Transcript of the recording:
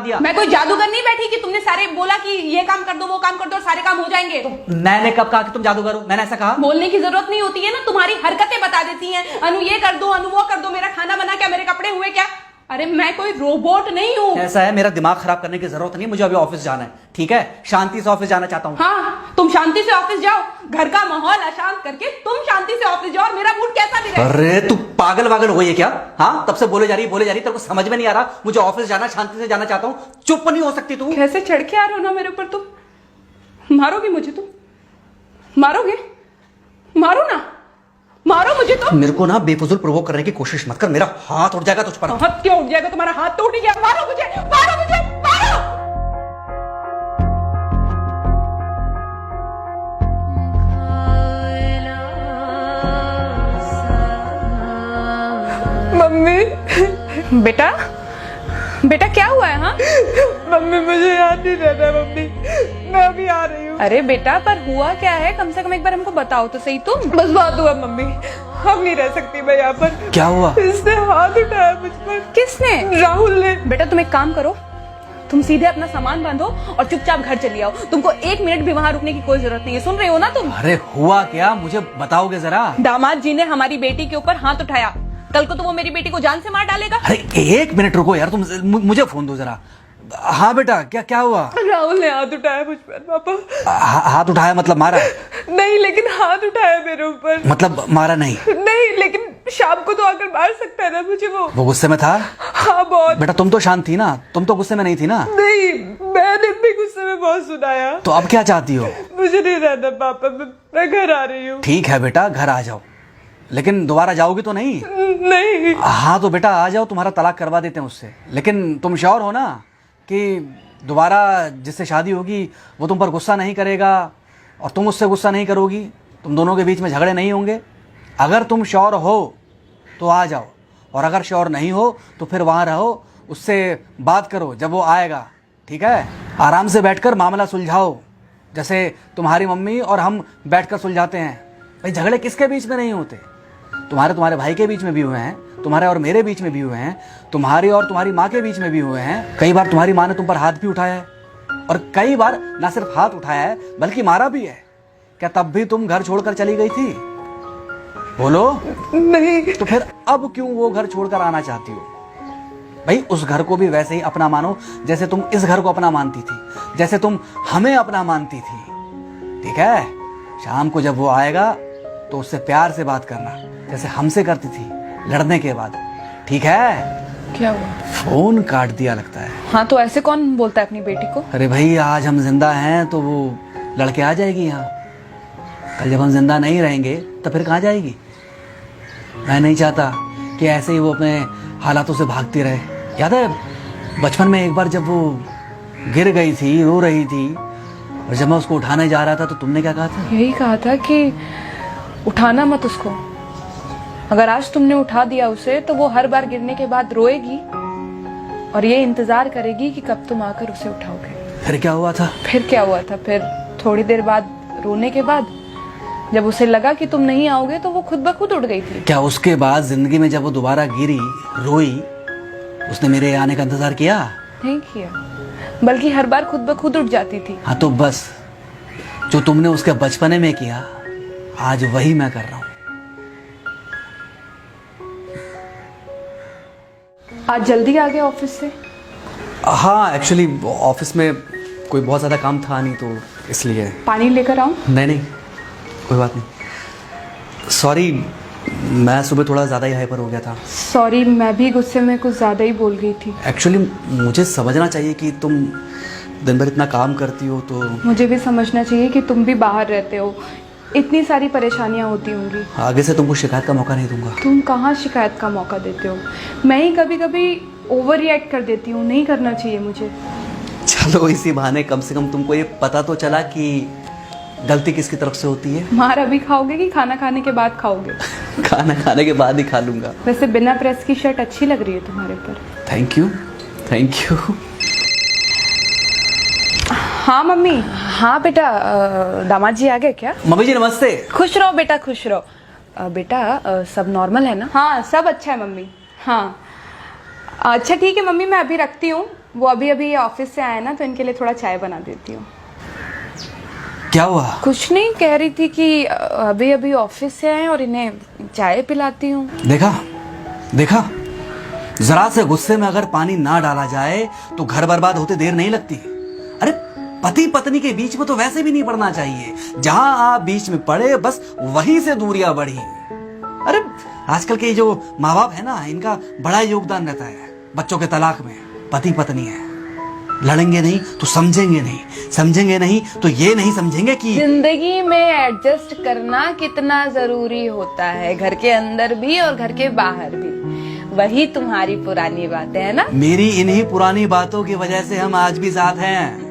दिया। मैं कोई जादूगर नहीं बैठी कि तुमने सारे बोला कि ये काम कर दो वो काम कर दो और सारे काम हो जाएंगे। मैंने कब कहा कि तुम जादूगर हो? मैंने ऐसा कहा? बोलने की जरूरत नहीं होती है ना, तुम्हारी हरकतें बता देती हैं। अनु ये कर दो, अनु वो कर दो, मेरा खाना बना क्या, मेरे कपड़े हुए क्या। अरे मैं कोई रोबोट नहीं हूँ। ऐसा है, मेरा दिमाग खराब करने की जरूरत नहीं, मुझे अभी ऑफिस जाना है, ठीक है? शांति से ऑफिस जाना चाहता हूँ। हाँ तुम शांति से ऑफिस जाओ, घर का माहौल अशांत करके तुम शांति से ऑफिस जाओ और मेरा मूड कैसा भी रहे। अरे तू पागल वागल हो गई है क्या? हाँ तब से बोले जा रही तेरे को समझ में नहीं आ रहा? मुझे ऑफिस जाना, शांति से जाना चाहता हूँ, चुप नहीं हो सकती तू? कैसे चढ़ के आ रहे हो ना मेरे ऊपर तुम। मारोगे मुझे तुम? मारोगे? मारो ना, मारो मुझे तो। मेरे को ना बेफजूल प्रोवोक करने की कोशिश मत कर, मेरा हाथ उठ जाएगा तुझ पर। हाथ क्यों उठ जाएगा? तुम्हारा हाथ तो उठ गया। मारो मुझे, मारो मुझे, मारो। मम्मी। बेटा बेटा क्या हुआ है? हाँ मम्मी मुझे याद नहीं रहता मम्मी, मैं अभी आ रही हूँ। अरे बेटा पर हुआ क्या है, कम से कम एक बार हमको बताओ तो सही तुम। बस बात हुआ मम्मी, हम नहीं रह सकती मैं यहाँ पर। क्या हुआ? इसने हाथ उठाया मुझ पर। किसने? राहुल ने। बेटा तुम एक काम करो, तुम सीधे अपना सामान बांधो और चुपचाप घर चली आओ। तुमको 1 मिनट भी वहाँ रुकने की कोई जरूरत नहीं है, सुन रहे हो ना तुम? अरे हुआ क्या, मुझे बताओगे जरा? दामाद जी ने हमारी बेटी के ऊपर हाथ उठाया, कल को तो वो मेरी बेटी को जान से मार डालेगा। अरे 1 मिनट रुको यार, तुम मुझे फोन दो जरा। हाँ बेटा क्या हुआ? राहुल ने हाथ उठाया मुझ पर पापा। हाथ उठाया मतलब मारा? नहीं लेकिन हाथ उठाया मेरे ऊपर। मतलब मारा नहीं? नहीं लेकिन शाम को तो आकर मार सकता है ना मुझे वो गुस्से में था? हाँ बहुत। बेटा तुम तो शांत थी ना, तुम तो गुस्से में नहीं थी ना? नहीं मैंने भी गुस्से में बहुत सुनाया। तो अब क्या चाहती हो? मुझे नहीं रहना पापा, मैं घर आ रही हूँ। ठीक है बेटा घर आ जाओ, लेकिन दोबारा जाओगी तो नहीं? नहीं। हाँ तो बेटा आ जाओ, तुम्हारा तलाक करवा देते हैं उससे। लेकिन तुम श्योर हो ना कि दोबारा जिससे शादी होगी वो तुम पर गुस्सा नहीं करेगा और तुम उससे गुस्सा नहीं करोगी, तुम दोनों के बीच में झगड़े नहीं होंगे? अगर तुम श्योर हो तो आ जाओ, और अगर श्योर नहीं हो तो फिर वहाँ रहो, उससे बात करो जब वो आएगा, ठीक है? आराम से बैठकर मामला सुलझाओ, जैसे तुम्हारी मम्मी और हम बैठकर सुलझाते हैं। भाई झगड़े किसके बीच में नहीं होते? तुम्हारे भाई के बीच में भी हुए हैं, तुम्हारे और मेरे बीच में भी हुए हैं, तुम्हारी और तुम्हारी माँ के बीच में भी हुए हैं। कई बार तुम्हारी माँ ने तुम पर हाथ भी उठाया है, और कई बार ना सिर्फ हाथ उठाया है बल्कि मारा भी है। क्या तब भी तुम घर छोड़कर चली गई थी? बोलो। नहीं। तो फिर अब क्यों वो घर छोड़कर आना चाहती हो? भाई उस घर को भी वैसे ही अपना मानो जैसे तुम इस घर को अपना मानती थी, जैसे तुम हमें अपना मानती थी, ठीक है? शाम को जब वो आएगा तो उससे प्यार से बात करना, जैसे हमसे करती थी लड़ने के बाद, ठीक है? क्या हुआ? फोन काट दिया लगता है। हाँ तो ऐसे कौन बोलता है अपनी बेटी को? अरे भाई आज हम जिंदा हैं तो वो लड़के आ जाएगी यहाँ, कल जब हम जिंदा नहीं रहेंगे तो फिर कहाँ जाएगी? मैं नहीं चाहता कि ऐसे ही वो अपने हालातों से भागती रहे। याद है बचपन में एक बार जब वो गिर गई थी, रो रही थी, और जब मैं उसको उठाने जा रहा था तो तुमने क्या कहा था? यही कहा था कि उठाना मत उसको, अगर आज तुमने उठा दिया उसे तो वो हर बार गिरने के बाद रोएगी और ये इंतजार करेगी कि कब तुम आकर उसे उठाओगे। फिर क्या हुआ था? फिर क्या हुआ था? फिर थोड़ी देर बाद रोने के बाद जब उसे लगा कि तुम नहीं आओगे तो वो खुद ब खुद उठ गई थी। क्या उसके बाद जिंदगी में जब वो दोबारा गिरी, रोई, उसने मेरे आने का इंतजार किया? नहीं किया, बल्कि हर बार खुद ब खुद उठ जाती थी। हाँ तो बस जो तुमने उसके बचपने में किया आज वही मैं कर रहा हूँ। आज जल्दी आ गए ऑफिस से? हाँ एक्चुअली ऑफिस में कोई बहुत ज़्यादा काम था नहीं तो इसलिए। पानी लेकर आऊं? नहीं कोई बात नहीं, सॉरी मैं सुबह थोड़ा ज़्यादा ही हाइपर हो गया था। सॉरी मैं भी गुस्से में कुछ ज़्यादा ही बोल गई थी। एक्चुअली मुझे समझना चाहिए कि तुम दिन भर इतना काम करती हो तो। मुझे भी समझना चाहिए कि तुम भी बाहर रहते हो, इतनी सारी परेशानियां होती होंगी। आगे से तुमको शिकायत का मौका नहीं दूंगा। तुम कहाँ शिकायत का मौका देते हो? मैं ही कभी कभी ओवर रिएक्ट कर देती हूँ, नहीं करना चाहिए मुझे। चलो इसी बहाने कम से कम तुमको ये पता तो चला कि गलती किसकी तरफ से होती है। मार अभी खाओगे कि खाना खाने के बाद खाओगे? खाना खाने के बाद ही खा लूंगा। वैसे बिना प्रेस की शर्ट अच्छी लग रही है तुम्हारे पर। Thank you. हाँ मम्मी। हाँ बेटा, दामाद जी आ गए क्या? मम्मी जी नमस्ते। खुश रहो बेटा, खुश रहो। बेटा सब नॉर्मल है ना? हाँ सब अच्छा है मम्मी। हाँ अच्छा ठीक है मम्मी, मैं अभी रखती हूँ, वो अभी अभी ऑफिस से आए ना, तो इनके लिए थोड़ा चाय बना देती हूँ। क्या हुआ? कुछ नहीं, कह रही थी कि अभी अभी ऑफिस से आए और इन्हें चाय पिलाती हूँ। देखा देखा, जरा से गुस्से में अगर पानी ना डाला जाए तो घर बर्बाद होते देर नहीं लगती। अरे पति पत्नी के बीच में तो वैसे भी नहीं पड़ना चाहिए। जहां आप बीच में पड़े बस वहीं से दूरियां बढ़ी। अरे आजकल के जो माँ बाप है ना, इनका बड़ा योगदान रहता है बच्चों के तलाक में। पति पत्नी है, लड़ेंगे नहीं तो समझेंगे नहीं, समझेंगे नहीं तो ये नहीं समझेंगे कि जिंदगी में एडजस्ट करना कितना जरूरी होता है, घर के अंदर भी और घर के बाहर भी। वही तुम्हारी पुरानी बातें है ना। मेरी इन्हीं पुरानी बातों की वजह से हम आज भी साथ हैं।